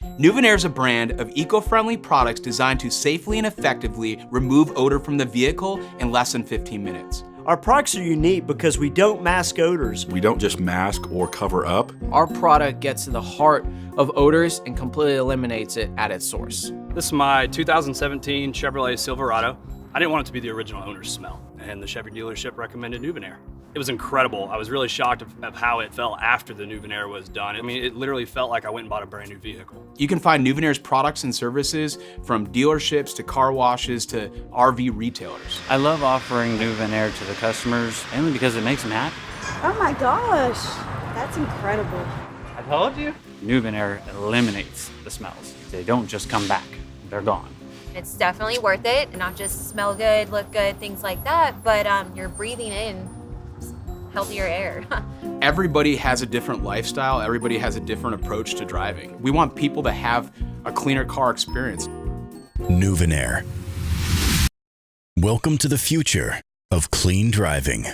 NuVinAir is a brand of eco-friendly products designed to safely and effectively remove odor from the vehicle in less than 15 minutes. Our products are unique because we don't mask odors. We don't just mask or cover up. Our product gets to the heart of odors and completely eliminates it at its source. This is my 2017 Chevrolet Silverado. I didn't want it to be the original owner's smell, and the Chevy dealership recommended NuVinAir. It was incredible. I was really shocked of how it felt after the NuVinAir was done. I mean, it literally felt like I went and bought a brand new vehicle. You can find NuVinAir's products and services from dealerships to car washes to RV retailers. I love offering NuVinAir to the customers mainly because it makes them happy. Oh my gosh, that's incredible. I told you. NuVinAir eliminates the smells. They don't just come back, they're gone. It's definitely worth it, not just smell good, look good, things like that, but you're breathing in healthier air. Everybody has a different lifestyle. Everybody has a different approach to driving. We want people to have a cleaner car experience. NuVinAir. Welcome to the future of clean driving.